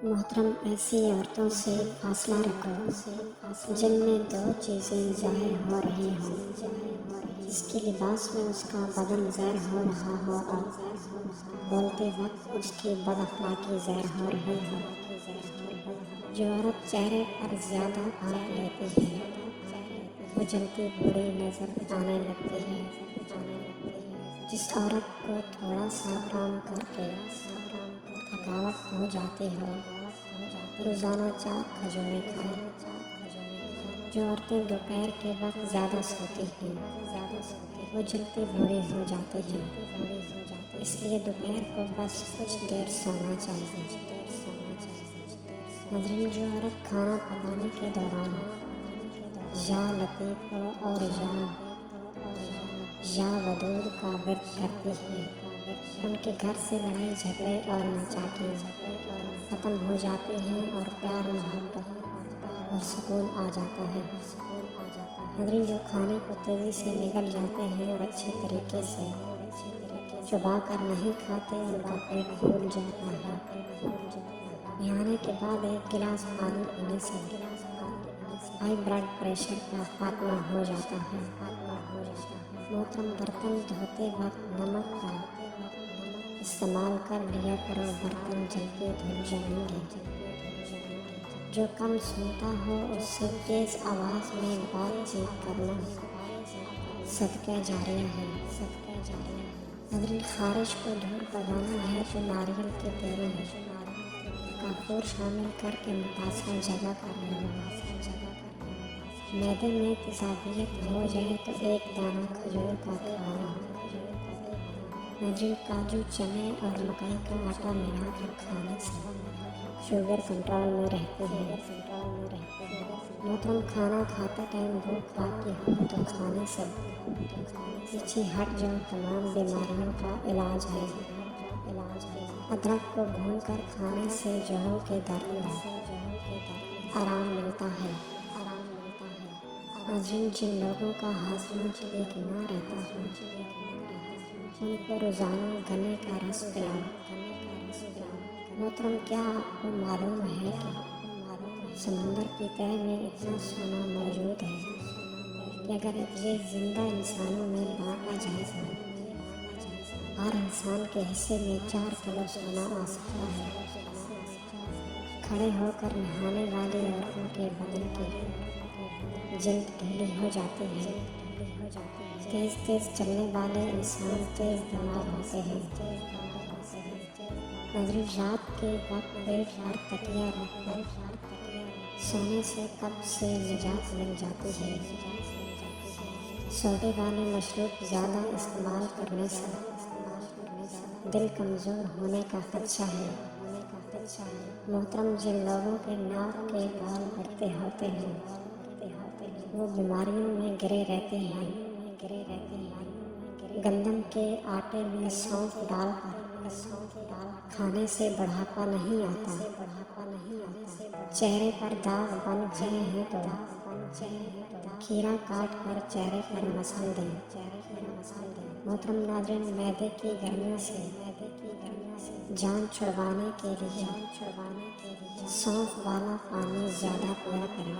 محترم، ایسی عورتوں سے فاصلہ رکھو جن میں دو چیزیں ظاہر ہو رہی ہوں، جس کے لباس میں اس کا بدن ظاہر ہو رہا ہو اور بولتے وقت اس کی بد اخلاقی ظاہر ہو رہی ہو۔ جو عورت چہرے پر زیادہ بھاپ لیتی ہے وہ جلتی بری نظر آنے لگتی ہے۔ جس عورت کو تھوڑا سا کام کر کے تھکاوٹ ہو جاتی ہو، روزانہ 4 کھجوریں کھائے۔ جو عورتیں دوپہر کے وقت زیادہ سوتی ہیں وہ جلدی بوڑھی ہو جاتی ہیں، اس لیے دوپہر کو بس کچھ دیر سونا چاہیے۔ ناظرین، جو عورت کھانا پکانے کے دوران یا لطیف اور یا ودود کا ورد کرتی ہے، ان کے گھر سے لڑائی جھگڑے اور ناچاکیاں ختم ہو جاتی ہیں اور پیار محبت اور سکون آ جاتا ہے۔ ناظرین، جو کھانے کو تیزی سے نگل جاتے ہیں اور اچھے طریقے سے چبا کر نہیں کھاتے، ان کا پیٹ پھول جاتا ہے۔ نہانے کے بعد 1 گلاس پانی پینے سے ہائی بلڈ پریشر کا خاتمہ ہو جاتا ہے۔ محترم، برتن دھوتے وقت نمک کا استعمال کر لیا کرو، برتن جلدی دھل جائیں گے۔ جو کم سنتا ہو اس سے تیز آواز میں بات چیت کرنا صدقہ جاریہ ہے۔ ناظرین، خارش کو دور کروانا ہے تو ناریل کے تیل میں کافور شامل کر کے متاثرہ جگہ پر لگاؤ۔ معدے میں تیزابیت ہو جائے تو 1 دانہ کھجور کا کھانا۔ ناظرین، کاجو، چنے اور مکئی کا آٹا ملا کر کھانے سے شوگر کنٹرول میں رہتی ہے۔ محترم، کھانا کھاتے ٹائم بھوک لگتی ہو تو کھانے سے پیچھے ہٹ جاؤ، تمام بیماریوں کا علاج ہے۔ ادرک کو بھون کر کھانے سے جوڑوں کے درد میں آرام ملتا ہے۔ ناظرین، جن لوگوں کا ہاضمہ ٹھیک نہ رہتا ہو ان کو روزانہ گنے کا رس پلاؤ۔ محترم، کیا آپ کو معلوم ہے کہ سمندر کی تہہ میں اتنا سونا موجود ہے کہ اگر یہ زندہ انسانوں میں بانٹا جائے تو ہر انسان کے حصے میں 4 کلو سونا آ سکتا ہے۔ کھڑے ہو کر نہانے والی عورتوں کے بدن کی جلد ڈھیلی ہو جاتی ہے۔ تیز چلنے والے انسان تیز دماغ ہوتے ہیں۔ ناظرین، رات کے وقت پیٹ پر تکیہ رکھ کر سونے سے قبض سے نجات مل جاتی ہے۔ سوڈے والے مشروب زیادہ استعمال کرنے سے دل کمزور ہونے کا خدشہ ہے۔ محترم، جن لوگوں کے ناک کے بال بڑھتے ہوتے ہیں وہ بیماریوں میں گرے رہتے ہیں۔ گندم کے آٹے میں سونف ڈال کر کھانے سے بڑھاپا نہیں آتا۔ چہرے پر داغ بن گئے ہیں تو کھیرا کاٹ کر چہرے پر مسل دیں۔ محترم ناظرین، معدے کی گرمی سے جان چھڑوانے کے لیے سونف والا پانی زیادہ پیا کریں۔